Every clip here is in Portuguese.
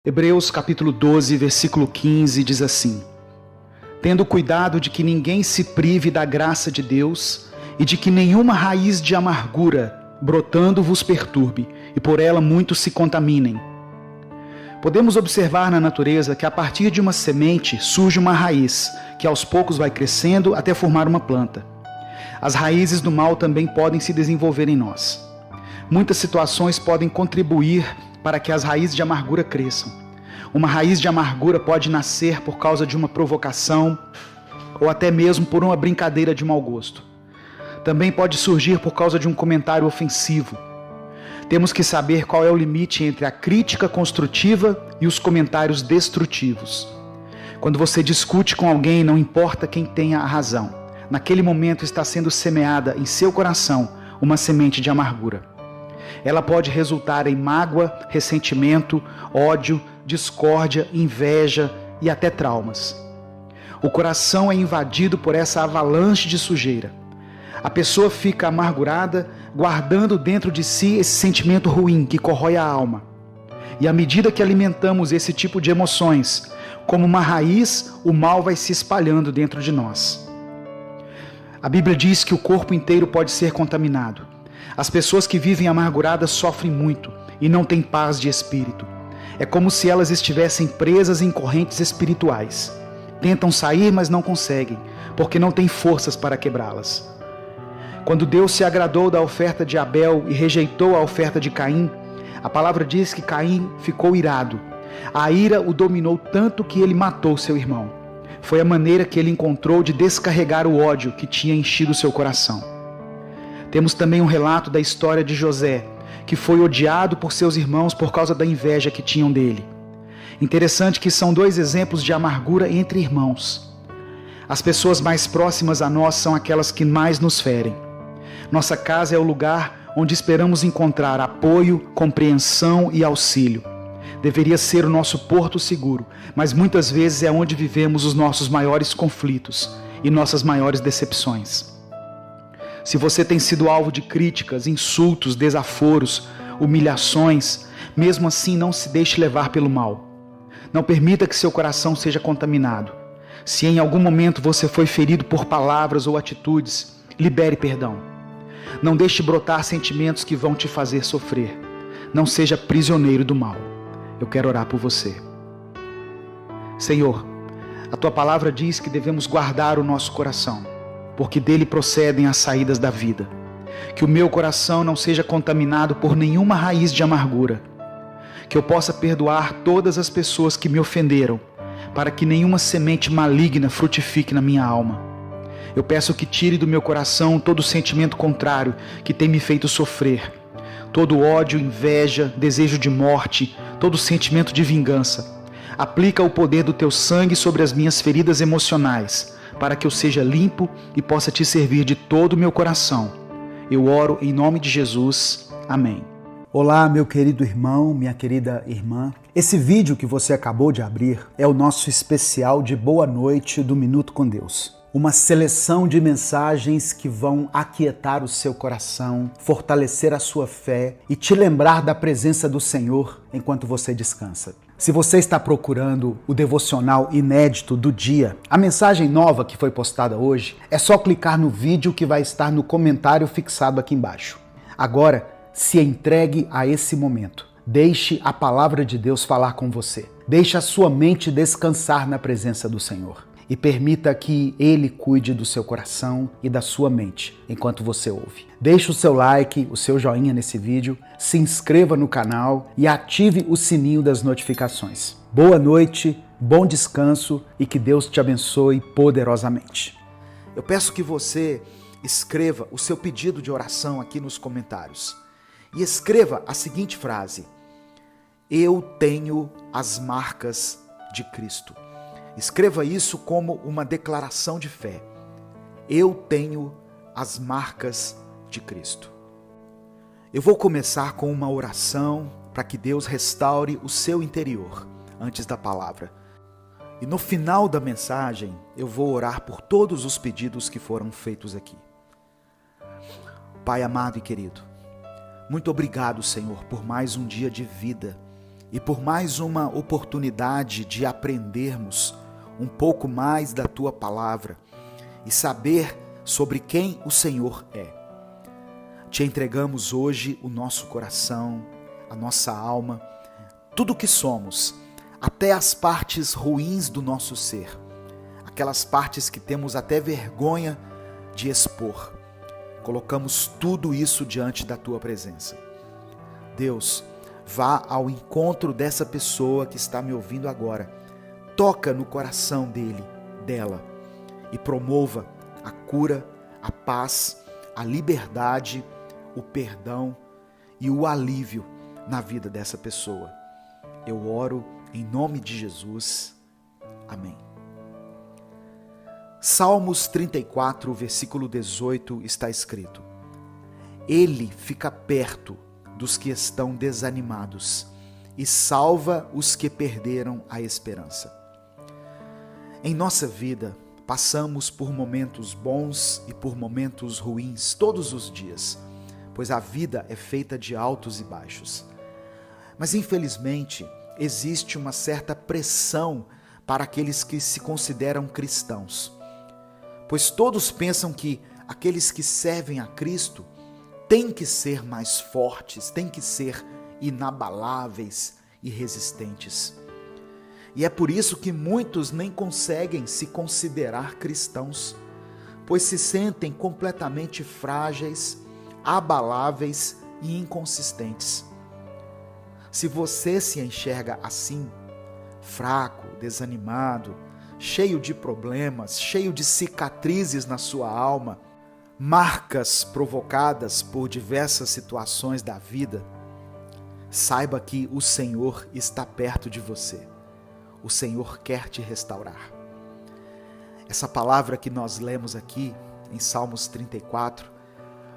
Hebreus capítulo 12, versículo 15 diz assim: Tendo cuidado de que ninguém se prive da graça de Deus e de que nenhuma raiz de amargura brotando vos perturbe e por ela muitos se contaminem. Podemos observar na natureza que a partir de uma semente surge uma raiz que aos poucos vai crescendo até formar uma planta. As raízes do mal também podem se desenvolver em nós. Muitas situações podem contribuir para que as raízes de amargura cresçam. Uma raiz de amargura pode nascer por causa de uma provocação ou até mesmo por uma brincadeira de mau gosto. Também pode surgir por causa de um comentário ofensivo. Temos que saber qual é o limite entre a crítica construtiva e os comentários destrutivos. Quando você discute com alguém, não importa quem tenha a razão. Naquele momento está sendo semeada em seu coração uma semente de amargura. Ela pode resultar em mágoa, ressentimento, ódio, discórdia, inveja e até traumas. O coração é invadido por essa avalanche de sujeira. A pessoa fica amargurada, guardando dentro de si esse sentimento ruim que corrói a alma. E à medida que alimentamos esse tipo de emoções, como uma raiz, o mal vai se espalhando dentro de nós. A Bíblia diz que o corpo inteiro pode ser contaminado. As pessoas que vivem amarguradas sofrem muito e não têm paz de espírito. É como se elas estivessem presas em correntes espirituais. Tentam sair, mas não conseguem, porque não têm forças para quebrá-las. Quando Deus se agradou da oferta de Abel e rejeitou a oferta de Caim, a palavra diz que Caim ficou irado. A ira o dominou tanto que ele matou seu irmão. Foi a maneira que ele encontrou de descarregar o ódio que tinha enchido seu coração. Temos também um relato da história de José, que foi odiado por seus irmãos por causa da inveja que tinham dele. Interessante que são dois exemplos de amargura entre irmãos. As pessoas mais próximas a nós são aquelas que mais nos ferem. Nossa casa é o lugar onde esperamos encontrar apoio, compreensão e auxílio. Deveria ser o nosso porto seguro, mas muitas vezes é onde vivemos os nossos maiores conflitos e nossas maiores decepções. Se você tem sido alvo de críticas, insultos, desaforos, humilhações, mesmo assim não se deixe levar pelo mal. Não permita que seu coração seja contaminado. Se em algum momento você foi ferido por palavras ou atitudes, libere perdão. Não deixe brotar sentimentos que vão te fazer sofrer. Não seja prisioneiro do mal. Eu quero orar por você. Senhor, a Tua palavra diz que devemos guardar o nosso coração, porque dele procedem as saídas da vida. Que o meu coração não seja contaminado por nenhuma raiz de amargura. Que eu possa perdoar todas as pessoas que me ofenderam, para que nenhuma semente maligna frutifique na minha alma. Eu peço que tire do meu coração todo sentimento contrário que tem me feito sofrer. Todo ódio, inveja, desejo de morte, todo sentimento de vingança. Aplica o poder do Teu sangue sobre as minhas feridas emocionais, para que eu seja limpo e possa Te servir de todo o meu coração. Eu oro em nome de Jesus. Amém. Olá, meu querido irmão, minha querida irmã. Esse vídeo que você acabou de abrir é o nosso especial de Boa Noite do Minuto com Deus. Uma seleção de mensagens que vão aquietar o seu coração, fortalecer a sua fé e te lembrar da presença do Senhor enquanto você descansa. Se você está procurando o devocional inédito do dia, a mensagem nova que foi postada hoje, é só clicar no vídeo que vai estar no comentário fixado aqui embaixo. Agora, se entregue a esse momento. Deixe a palavra de Deus falar com você. Deixe a sua mente descansar na presença do Senhor. E permita que Ele cuide do seu coração e da sua mente enquanto você ouve. Deixe o seu like, o seu joinha nesse vídeo, se inscreva no canal e ative o sininho das notificações. Boa noite, bom descanso e que Deus te abençoe poderosamente. Eu peço que você escreva o seu pedido de oração aqui nos comentários. E escreva a seguinte frase: Eu tenho as marcas de Cristo. Escreva isso como uma declaração de fé. Eu tenho as marcas de Cristo. Eu vou começar com uma oração para que Deus restaure o seu interior antes da palavra. E no final da mensagem, eu vou orar por todos os pedidos que foram feitos aqui. Pai amado e querido, muito obrigado, Senhor, por mais um dia de vida e por mais uma oportunidade de aprendermos um pouco mais da Tua Palavra e saber sobre quem o Senhor é. Te entregamos hoje o nosso coração, a nossa alma, tudo o que somos, até as partes ruins do nosso ser, aquelas partes que temos até vergonha de expor. Colocamos tudo isso diante da Tua presença. Deus, vá ao encontro dessa pessoa que está me ouvindo agora. Toca no coração dele, dela, e promova a cura, a paz, a liberdade, o perdão e o alívio na vida dessa pessoa. Eu oro em nome de Jesus. Amém. Salmos 34, versículo 18 está escrito: Ele fica perto dos que estão desanimados e salva os que perderam a esperança. Em nossa vida, passamos por momentos bons e por momentos ruins todos os dias, pois a vida é feita de altos e baixos. Mas infelizmente, existe uma certa pressão para aqueles que se consideram cristãos, pois todos pensam que aqueles que servem a Cristo têm que ser mais fortes, têm que ser inabaláveis e resistentes. E é por isso que muitos nem conseguem se considerar cristãos, pois se sentem completamente frágeis, abaláveis e inconsistentes. Se você se enxerga assim, fraco, desanimado, cheio de problemas, cheio de cicatrizes na sua alma, marcas provocadas por diversas situações da vida, saiba que o Senhor está perto de você. O Senhor quer te restaurar. Essa palavra que nós lemos aqui em Salmos 34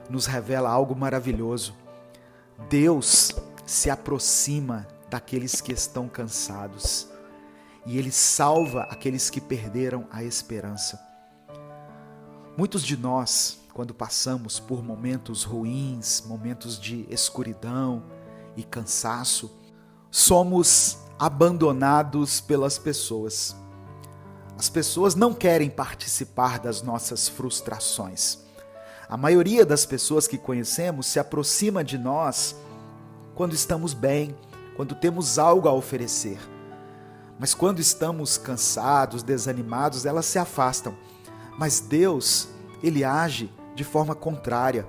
nos revela algo maravilhoso. Deus se aproxima daqueles que estão cansados e Ele salva aqueles que perderam a esperança. Muitos de nós, quando passamos por momentos ruins, momentos de escuridão e cansaço, somos abandonados pelas pessoas. As pessoas não querem participar das nossas frustrações. A maioria das pessoas que conhecemos se aproxima de nós quando estamos bem, quando temos algo a oferecer. Mas quando estamos cansados, desanimados, elas se afastam. Mas Deus, Ele age de forma contrária.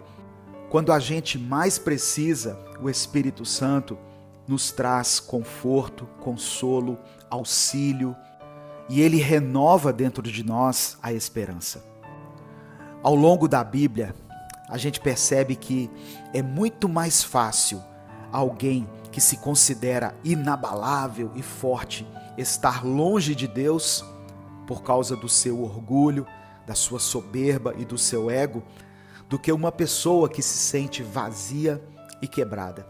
Quando a gente mais precisa, o Espírito Santo nos traz conforto, consolo, auxílio, e Ele renova dentro de nós a esperança. Ao longo da Bíblia, a gente percebe que é muito mais fácil alguém que se considera inabalável e forte estar longe de Deus por causa do seu orgulho, da sua soberba e do seu ego, do que uma pessoa que se sente vazia e quebrada.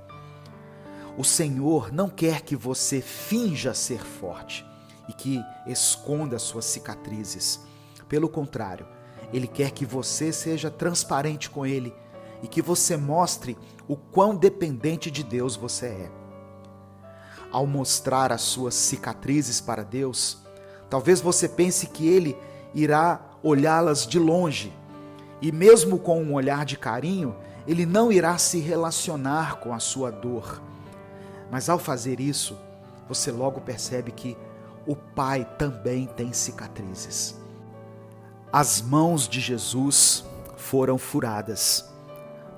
O Senhor não quer que você finja ser forte e que esconda suas cicatrizes. Pelo contrário, Ele quer que você seja transparente com Ele e que você mostre o quão dependente de Deus você é. Ao mostrar as suas cicatrizes para Deus, talvez você pense que Ele irá olhá-las de longe e mesmo com um olhar de carinho, Ele não irá se relacionar com a sua dor. Mas ao fazer isso, você logo percebe que o Pai também tem cicatrizes. As mãos de Jesus foram furadas,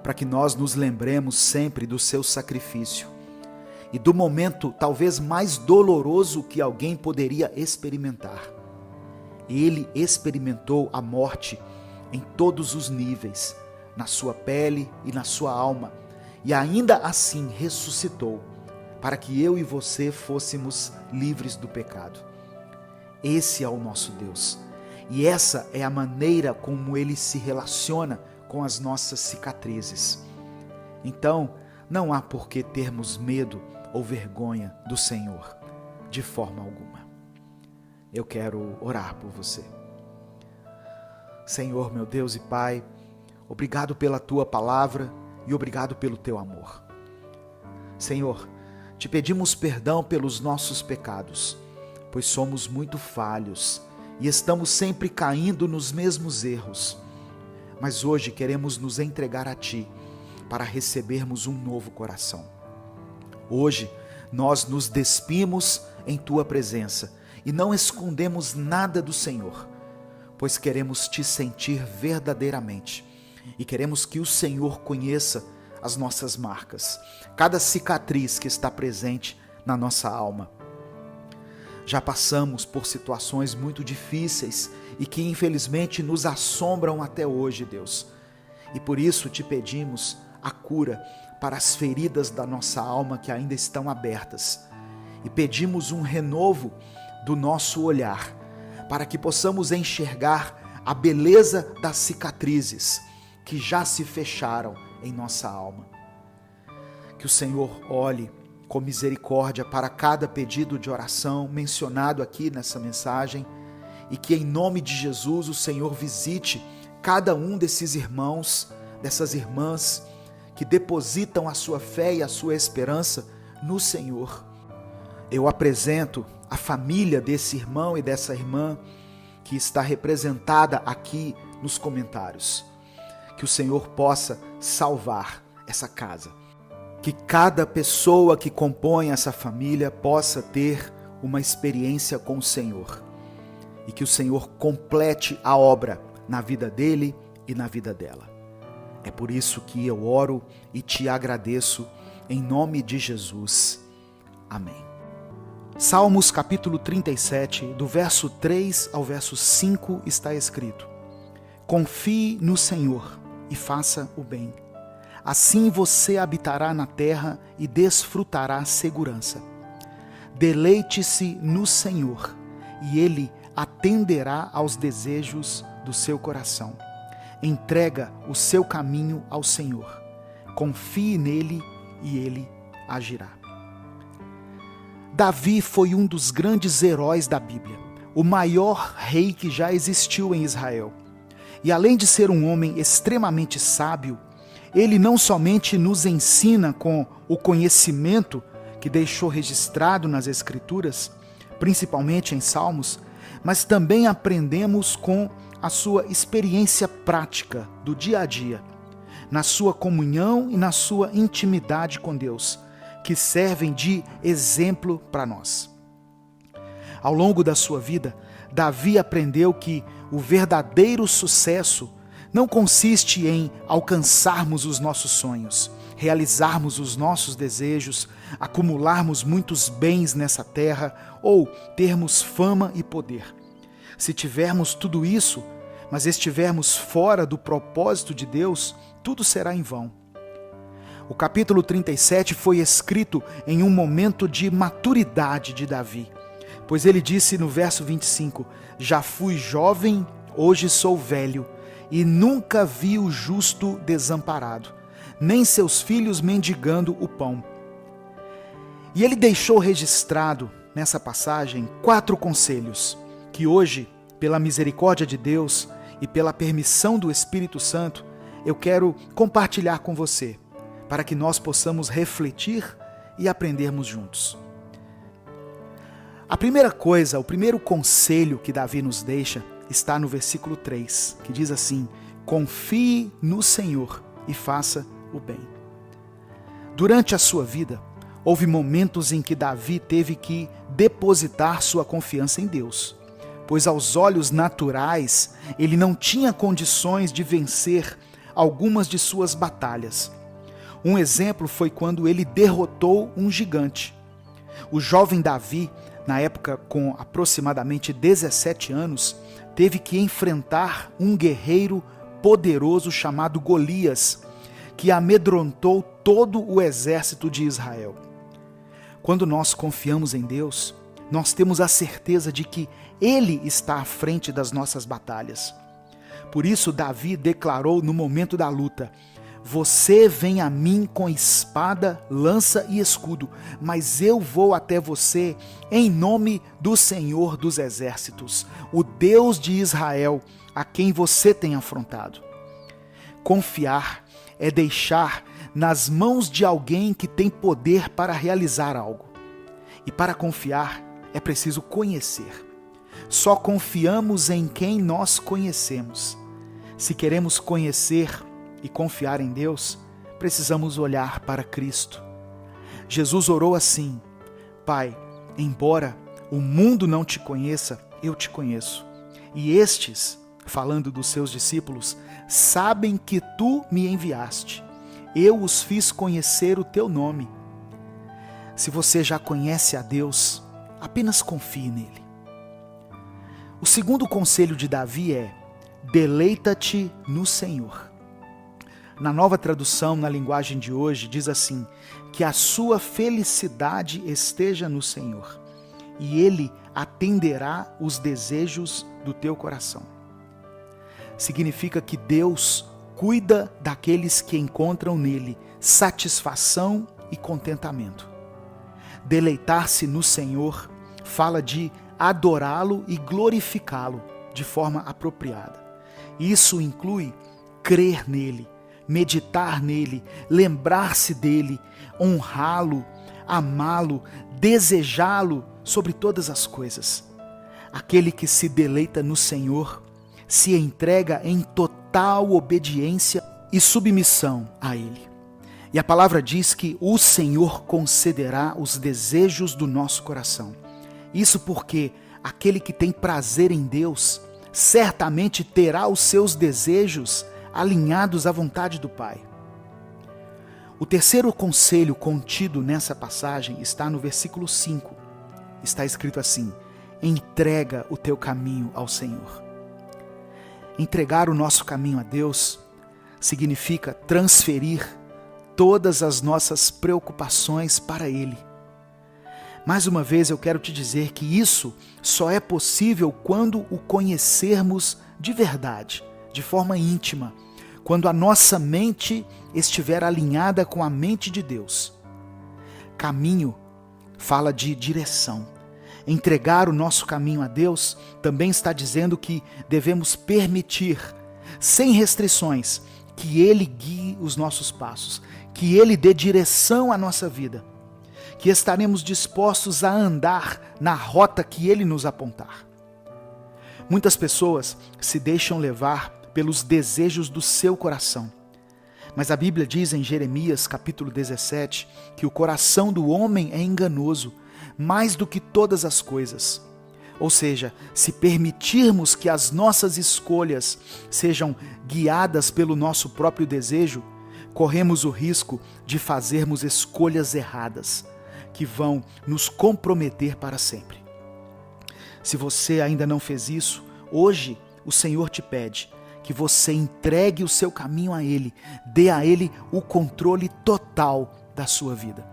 para que nós nos lembremos sempre do seu sacrifício e do momento talvez mais doloroso que alguém poderia experimentar. Ele experimentou a morte em todos os níveis, na sua pele e na sua alma, e ainda assim ressuscitou, para que eu e você fôssemos livres do pecado. Esse é o nosso Deus, e essa é a maneira como Ele se relaciona com as nossas cicatrizes. Então, não há por que termos medo ou vergonha do Senhor, de forma alguma. Eu quero orar por você. Senhor, meu Deus e Pai, obrigado pela Tua palavra e obrigado pelo Teu amor. Senhor, Te pedimos perdão pelos nossos pecados, pois somos muito falhos e estamos sempre caindo nos mesmos erros. Mas hoje queremos nos entregar a Ti para recebermos um novo coração. Hoje nós nos despimos em Tua presença e não escondemos nada do Senhor, pois queremos Te sentir verdadeiramente e queremos que o Senhor conheça as nossas marcas, cada cicatriz que está presente na nossa alma. Já passamos por situações muito difíceis e que infelizmente nos assombram até hoje, Deus. E por isso te pedimos a cura para as feridas da nossa alma que ainda estão abertas. E pedimos um renovo do nosso olhar, para que possamos enxergar a beleza das cicatrizes que já se fecharam em nossa alma. Que o Senhor olhe com misericórdia para cada pedido de oração mencionado aqui nessa mensagem e que em nome de Jesus o Senhor visite cada um desses irmãos, dessas irmãs que depositam a sua fé e a sua esperança no Senhor. Eu apresento a família desse irmão e dessa irmã que está representada aqui nos comentários. Que o Senhor possa salvar essa casa. Que cada pessoa que compõe essa família possa ter uma experiência com o Senhor. E que o Senhor complete a obra na vida dele e na vida dela. É por isso que eu oro e te agradeço em nome de Jesus. Amém. Salmos capítulo 37, do verso 3 ao verso 5 está escrito: Confie no Senhor e faça o bem. Assim você habitará na terra e desfrutará segurança. Deleite-se no Senhor e Ele atenderá aos desejos do seu coração. Entrega o seu caminho ao Senhor. Confie nele e Ele agirá. Davi foi um dos grandes heróis da Bíblia, o maior rei que já existiu em Israel. E além de ser um homem extremamente sábio, ele não somente nos ensina com o conhecimento que deixou registrado nas Escrituras, principalmente em Salmos, mas também aprendemos com a sua experiência prática do dia a dia, na sua comunhão e na sua intimidade com Deus, que servem de exemplo para nós. Ao longo da sua vida, Davi aprendeu que o verdadeiro sucesso não consiste em alcançarmos os nossos sonhos, realizarmos os nossos desejos, acumularmos muitos bens nessa terra ou termos fama e poder. Se tivermos tudo isso, mas estivermos fora do propósito de Deus, tudo será em vão. O capítulo 37 foi escrito em um momento de maturidade de Davi, pois ele disse no verso 25: Já fui jovem, hoje sou velho, e nunca vi o justo desamparado, nem seus filhos mendigando o pão. E ele deixou registrado nessa passagem 4 conselhos, que hoje, pela misericórdia de Deus e pela permissão do Espírito Santo, eu quero compartilhar com você, para que nós possamos refletir e aprendermos juntos. A primeira coisa, o primeiro conselho que Davi nos deixa está no versículo 3, que diz assim: Confie no Senhor e faça o bem. Durante a sua vida, houve momentos em que Davi teve que depositar sua confiança em Deus, pois aos olhos naturais ele não tinha condições de vencer algumas de suas batalhas. Um exemplo foi quando ele derrotou um gigante. O jovem Davi, na época com aproximadamente 17 anos, teve que enfrentar um guerreiro poderoso chamado Golias, que amedrontou todo o exército de Israel. Quando nós confiamos em Deus, nós temos a certeza de que Ele está à frente das nossas batalhas. Por isso, Davi declarou no momento da luta: Você vem a mim com espada, lança e escudo, mas eu vou até você em nome do Senhor dos Exércitos, o Deus de Israel, a quem você tem afrontado. Confiar é deixar nas mãos de alguém que tem poder para realizar algo. E para confiar, é preciso conhecer. Só confiamos em quem nós conhecemos. Se queremos conhecer e confiar em Deus, precisamos olhar para Cristo. Jesus orou assim: Pai, embora o mundo não te conheça, eu te conheço. E estes, falando dos seus discípulos, sabem que tu me enviaste. Eu os fiz conhecer o teu nome. Se você já conhece a Deus, apenas confie nele. O segundo conselho de Davi é: deleita-te no Senhor. Na Nova Tradução, na linguagem de hoje, diz assim: que a sua felicidade esteja no Senhor, e Ele atenderá os desejos do teu coração. Significa que Deus cuida daqueles que encontram nele satisfação e contentamento. Deleitar-se no Senhor fala de adorá-lo e glorificá-lo de forma apropriada. Isso inclui crer nele, meditar nele, lembrar-se dele, honrá-lo, amá-lo, desejá-lo sobre todas as coisas. Aquele que se deleita no Senhor se entrega em total obediência e submissão a ele. E a palavra diz que o Senhor concederá os desejos do nosso coração. Isso porque aquele que tem prazer em Deus certamente terá os seus desejos alinhados à vontade do Pai. O terceiro conselho contido nessa passagem está no versículo 5. Está escrito assim: entrega o teu caminho ao Senhor. Entregar o nosso caminho a Deus significa transferir todas as nossas preocupações para Ele. Mais uma vez eu quero te dizer que isso só é possível quando o conhecermos de verdade, de forma íntima, quando a nossa mente estiver alinhada com a mente de Deus. Caminho fala de direção. Entregar o nosso caminho a Deus também está dizendo que devemos permitir, sem restrições, que Ele guie os nossos passos, que Ele dê direção à nossa vida, que estaremos dispostos a andar na rota que Ele nos apontar. Muitas pessoas se deixam levar pelos desejos do seu coração, mas a Bíblia diz em Jeremias capítulo 17 que o coração do homem é enganoso, mais do que todas as coisas. Ou seja, se permitirmos que as nossas escolhas sejam guiadas pelo nosso próprio desejo, corremos o risco de fazermos escolhas erradas, que vão nos comprometer para sempre. Se você ainda não fez isso, hoje o Senhor te pede que você entregue o seu caminho a Ele, dê a Ele o controle total da sua vida.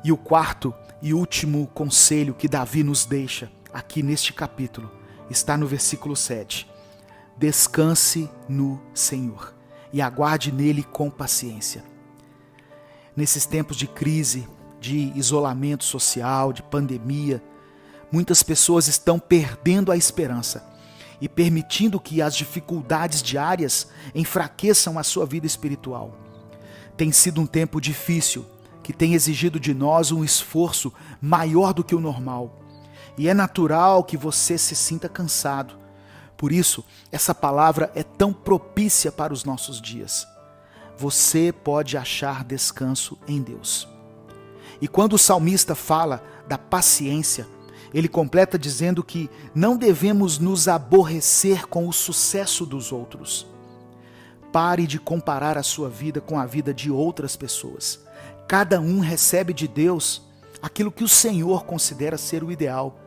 E o quarto e último conselho que Davi nos deixa aqui neste capítulo está no versículo 7. Descanse no Senhor e aguarde nele com paciência. Nesses tempos de crise, de isolamento social, de pandemia, muitas pessoas estão perdendo a esperança e permitindo que as dificuldades diárias enfraqueçam a sua vida espiritual. Tem sido um tempo difícil, que tem exigido de nós um esforço maior do que o normal. E é natural que você se sinta cansado. Por isso, essa palavra é tão propícia para os nossos dias. Você pode achar descanso em Deus. E quando o salmista fala da paciência, ele completa dizendo que não devemos nos aborrecer com o sucesso dos outros. Pare de comparar a sua vida com a vida de outras pessoas. Cada um recebe de Deus aquilo que o Senhor considera ser o ideal.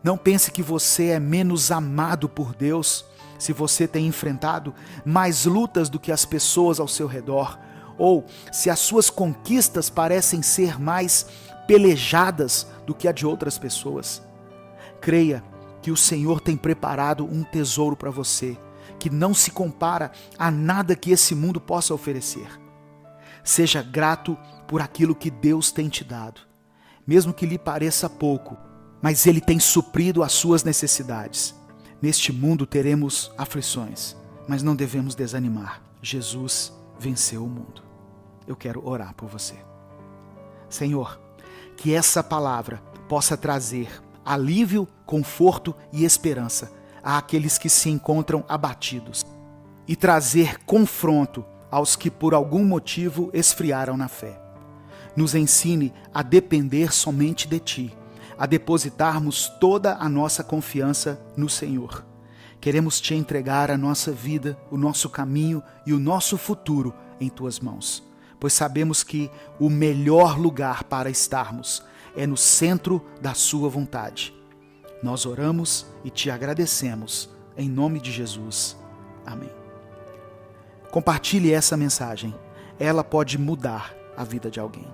Não pense que você é menos amado por Deus se você tem enfrentado mais lutas do que as pessoas ao seu redor, ou se as suas conquistas parecem ser mais pelejadas do que a de outras pessoas. Creia que o Senhor tem preparado um tesouro para você, que não se compara a nada que esse mundo possa oferecer. Seja grato por aquilo que Deus tem te dado, mesmo que lhe pareça pouco, mas Ele tem suprido as suas necessidades. Neste mundo teremos aflições, mas não devemos desanimar. Jesus venceu o mundo. eu quero orar por você. Senhor, que essa palavra possa trazer alívio, conforto e esperança àqueles que se encontram abatidos e trazer confronto aos que por algum motivo esfriaram na fé. Nos ensine a depender somente de Ti, a depositarmos toda a nossa confiança no Senhor. Queremos Te entregar a nossa vida, o nosso caminho e o nosso futuro em Tuas mãos, pois sabemos que o melhor lugar para estarmos é no centro da Sua vontade. Nós oramos e Te agradecemos, em nome de Jesus. Amém. Compartilhe essa mensagem, ela pode mudar a vida de alguém.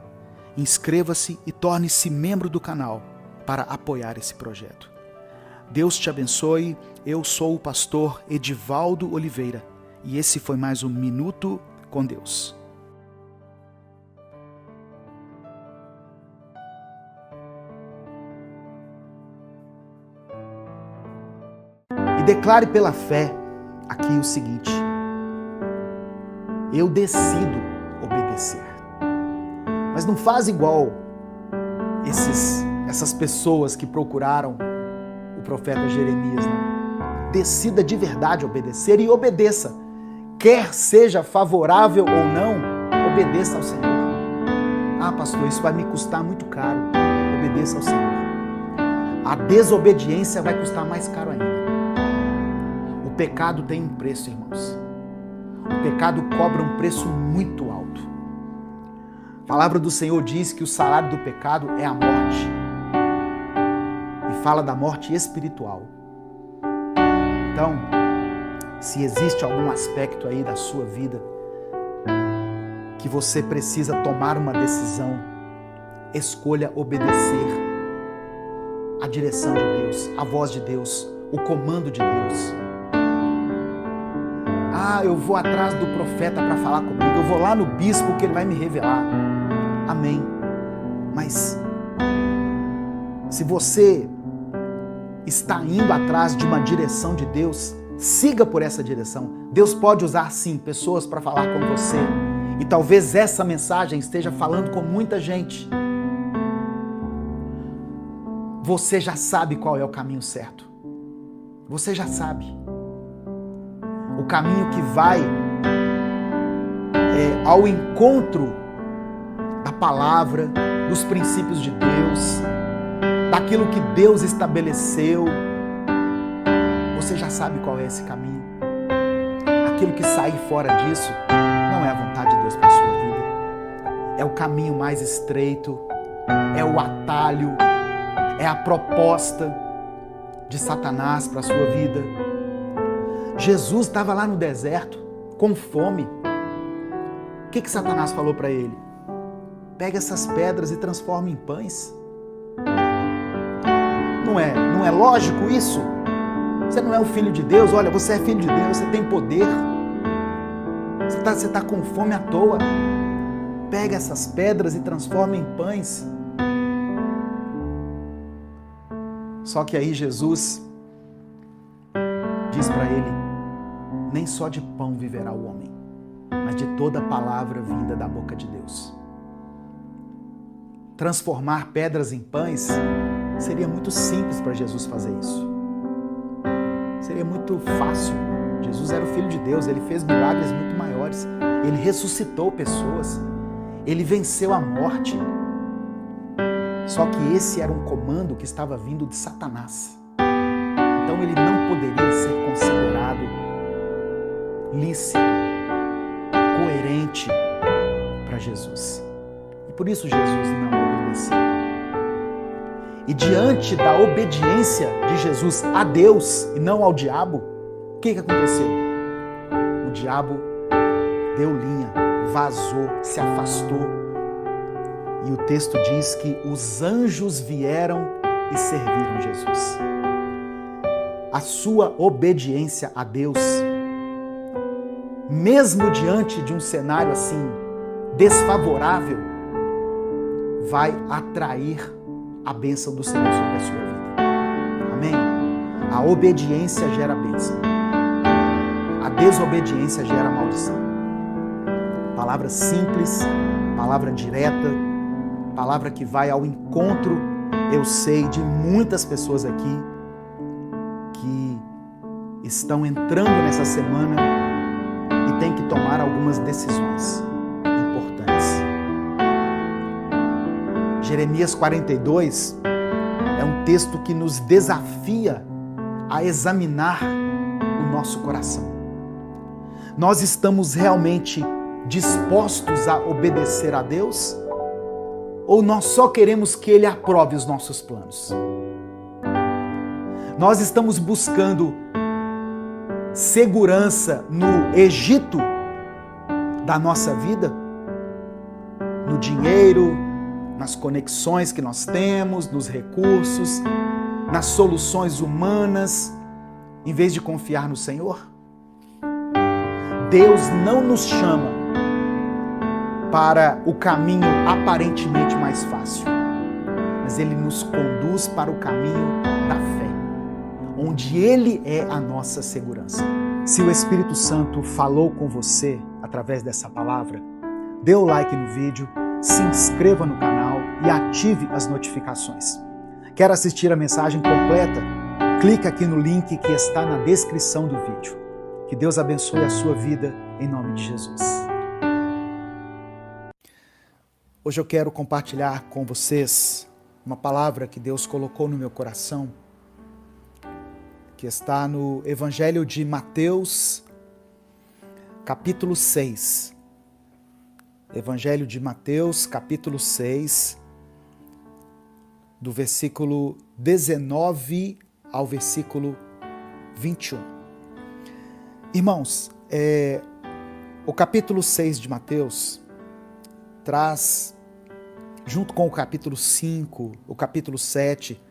Inscreva-se e torne-se membro do canal para apoiar esse projeto. Deus te abençoe, eu sou o pastor Edivaldo Oliveira e esse foi mais um Minuto com Deus. E declare pela fé aqui o seguinte: eu decido obedecer. Mas não faz igual essas pessoas que procuraram o profeta Jeremias, não. Decida de verdade obedecer e obedeça. Quer seja favorável ou não, obedeça ao Senhor. Ah, pastor, isso vai me custar muito caro. Obedeça ao Senhor. A desobediência vai custar mais caro ainda. O pecado tem um preço, irmãos. O pecado cobra um preço muito alto. A palavra do Senhor diz que o salário do pecado é a morte. E fala da morte espiritual. Então, se existe algum aspecto aí da sua vida que você precisa tomar uma decisão, escolha obedecer à direção de Deus, à voz de Deus, o comando de Deus. Ah, eu vou atrás do profeta para falar comigo, eu vou lá no bispo que ele vai me revelar. Amém. Mas se você está indo atrás de uma direção de Deus, siga por essa direção. Deus pode usar sim pessoas para falar com você. E talvez essa mensagem esteja falando com muita gente. Você já sabe qual é o caminho certo. Você já sabe. O caminho que vai ao encontro da palavra, dos princípios de Deus, daquilo que Deus estabeleceu. Você já sabe qual é esse caminho. Aquilo que sair fora disso não é a vontade de Deus para a sua vida. É o caminho mais estreito, é o atalho, é a proposta de Satanás para a sua vida. Jesus estava lá no deserto, com fome. O que Satanás falou para ele? Pega essas pedras e transforma em pães. Não é lógico isso? Você não é o filho de Deus? Olha, você é filho de Deus, você tem poder. Você está com fome à toa. Pega essas pedras e transforma em pães. Só que aí Jesus diz para ele: nem só de pão viverá o homem, mas de toda palavra vinda da boca de Deus. Transformar pedras em pães seria muito simples para Jesus fazer isso. Seria muito fácil. Jesus era o Filho de Deus, ele fez milagres muito maiores. Ele ressuscitou pessoas. Ele venceu a morte. Só que esse era um comando que estava vindo de Satanás. Então ele não poderia ser considerado lícito, coerente para Jesus. E por isso Jesus não obedeceu. E diante da obediência de Jesus a Deus e não ao diabo, o que aconteceu? O diabo deu linha, vazou, se afastou. E o texto diz que os anjos vieram e serviram Jesus. A sua obediência a Deus, mesmo diante de um cenário assim desfavorável, vai atrair a bênção do Senhor sobre a sua vida. Amém? A obediência gera bênção. A desobediência gera maldição. A Palavra simples, palavra direta, palavra que vai ao encontro, eu sei, de muitas pessoas aqui que estão entrando nessa semana e têm que tomar algumas decisões importantes. Jeremias 42 é um texto que nos desafia a examinar o nosso coração. Nós estamos realmente dispostos a obedecer a Deus? Ou nós só queremos que Ele aprove os nossos planos? Nós estamos buscando segurança no Egito da nossa vida? No dinheiro, nas conexões que nós temos, nos recursos, nas soluções humanas, em vez de confiar no Senhor? Deus não nos chama para o caminho aparentemente mais fácil, mas Ele nos conduz para o caminho da fé, onde Ele é a nossa segurança. Se o Espírito Santo falou com você através dessa palavra, dê o like no vídeo, se inscreva no canal e ative as notificações. Quer assistir a mensagem completa? Clique aqui no link que está na descrição do vídeo. Que Deus abençoe a sua vida, em nome de Jesus. Hoje eu quero compartilhar com vocês uma palavra que Deus colocou no meu coração, que está no Evangelho de Mateus, capítulo 6. Evangelho de Mateus, capítulo 6, do versículo 19 ao versículo 21. Irmãos, o capítulo 6 de Mateus traz, junto com o capítulo 5, o capítulo 7,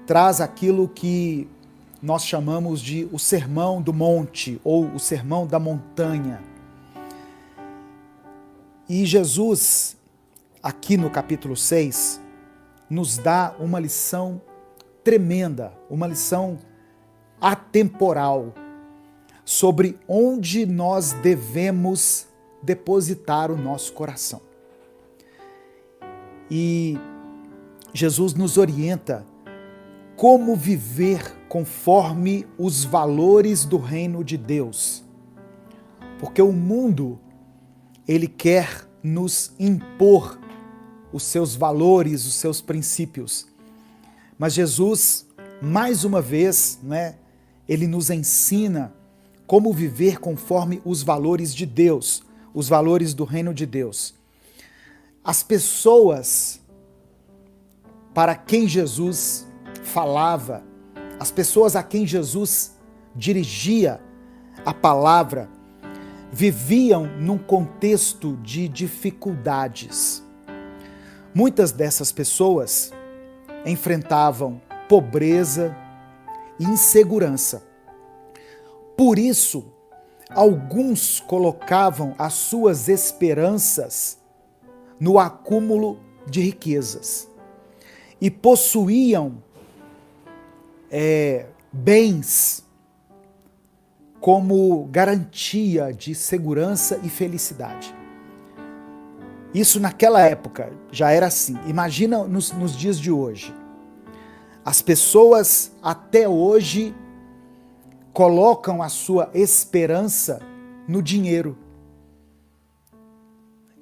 traz aquilo que nós chamamos de o Sermão do Monte, ou o Sermão da Montanha. E Jesus, aqui no capítulo 6, nos dá uma lição tremenda, uma lição atemporal, sobre onde nós devemos depositar o nosso coração. E Jesus nos orienta como viver conforme os valores do reino de Deus. Porque o mundo, ele quer nos impor os seus valores, os seus princípios. Mas Jesus, mais uma vez, ele nos ensina como viver conforme os valores de Deus, os valores do reino de Deus. As pessoas para quem Jesus falava, as pessoas a quem Jesus dirigia a palavra, viviam num contexto de dificuldades. Muitas dessas pessoas enfrentavam pobreza e insegurança. Por isso, alguns colocavam as suas esperanças no acúmulo de riquezas e possuíam bens como garantia de segurança e felicidade. Isso naquela época já era assim. Imagina nos dias de hoje. As pessoas até hoje colocam a sua esperança no dinheiro.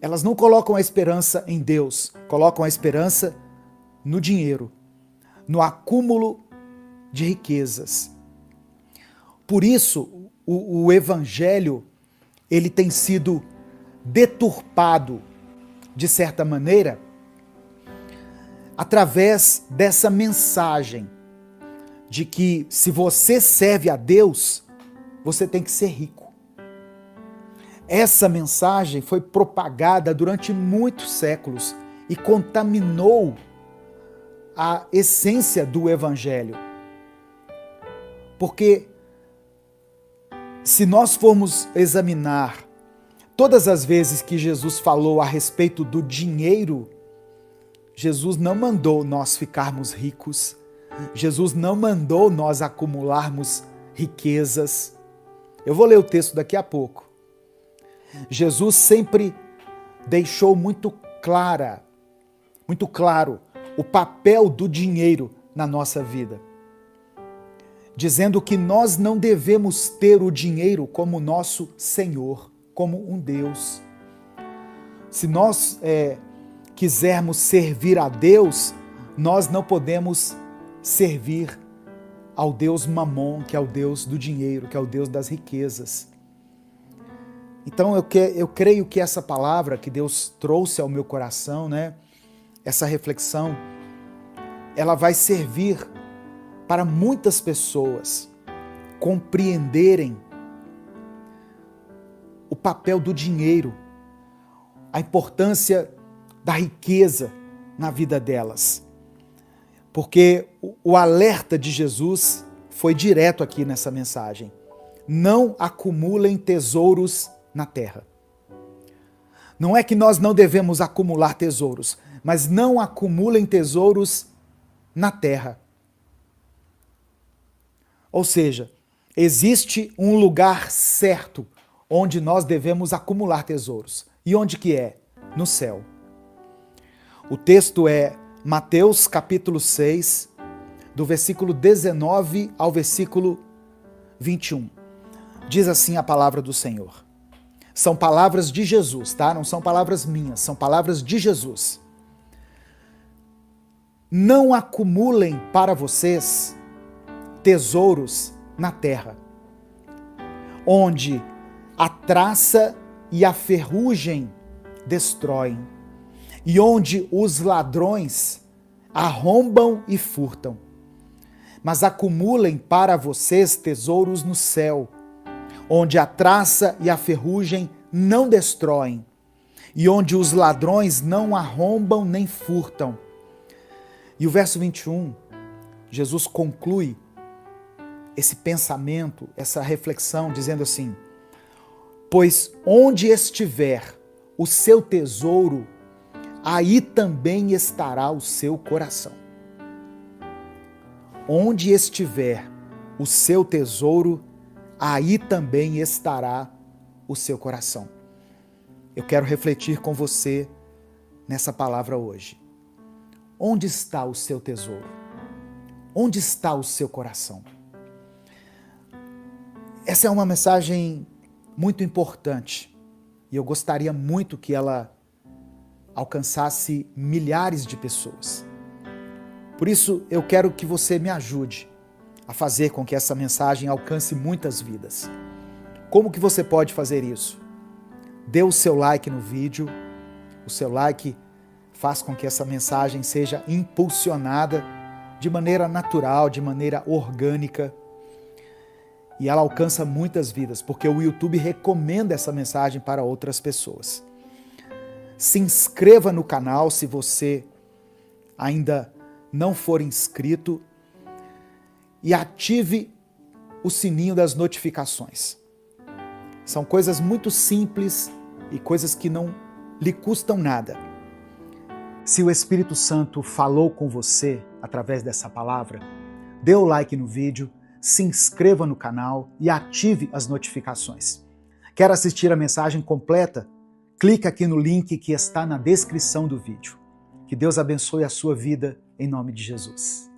Elas não colocam a esperança em Deus, colocam a esperança no dinheiro, no acúmulo de riquezas. Por isso, o evangelho, ele tem sido deturpado, de certa maneira, através dessa mensagem de que se você serve a Deus, você tem que ser rico. Essa mensagem foi propagada durante muitos séculos e contaminou a essência do evangelho. Porque se nós formos examinar todas as vezes que Jesus falou a respeito do dinheiro, Jesus não mandou nós ficarmos ricos, Jesus não mandou nós acumularmos riquezas. Eu vou ler o texto daqui a pouco. Jesus sempre deixou muito claro o papel do dinheiro na nossa vida, dizendo que nós não devemos ter o dinheiro como nosso Senhor, como um Deus. Se nós quisermos servir a Deus, nós não podemos servir ao Deus Mamon, que é o Deus do dinheiro, que é o Deus das riquezas. Então eu creio que essa palavra que Deus trouxe ao meu coração, né, essa reflexão, ela vai servir para muitas pessoas compreenderem o papel do dinheiro, a importância da riqueza na vida delas. Porque o alerta de Jesus foi direto aqui nessa mensagem. Não acumulem tesouros na terra. Não é que nós não devemos acumular tesouros, mas não acumulem tesouros na terra. Ou seja, existe um lugar certo onde nós devemos acumular tesouros. E onde que é? No céu. O texto é Mateus capítulo 6, do versículo 19 ao versículo 21. Diz assim a palavra do Senhor. São palavras de Jesus, tá? Não são palavras minhas, são palavras de Jesus. Não acumulem para vocês tesouros na terra, onde a traça e a ferrugem destroem, e onde os ladrões arrombam e furtam. Mas acumulem para vocês tesouros no céu, onde a traça e a ferrugem não destroem, e onde os ladrões não arrombam nem furtam. E o verso 21, Jesus conclui esse pensamento, essa reflexão, dizendo assim: pois onde estiver o seu tesouro, aí também estará o seu coração. Onde estiver o seu tesouro, aí também estará o seu coração. Eu quero refletir com você nessa palavra hoje. Onde está o seu tesouro? Onde está o seu coração? Essa é uma mensagem muito importante e eu gostaria muito que ela alcançasse milhares de pessoas. Por isso, eu quero que você me ajude a fazer com que essa mensagem alcance muitas vidas. Como que você pode fazer isso? Dê o seu like no vídeo. O seu like faz com que essa mensagem seja impulsionada de maneira natural, de maneira orgânica. E ela alcança muitas vidas, porque o YouTube recomenda essa mensagem para outras pessoas. Se inscreva no canal se você ainda não for inscrito e ative o sininho das notificações. São coisas muito simples e coisas que não lhe custam nada. Se o Espírito Santo falou com você através dessa palavra, dê o like no vídeo, se inscreva no canal e ative as notificações. Quer assistir a mensagem completa? Clique aqui no link que está na descrição do vídeo. Que Deus abençoe a sua vida em nome de Jesus.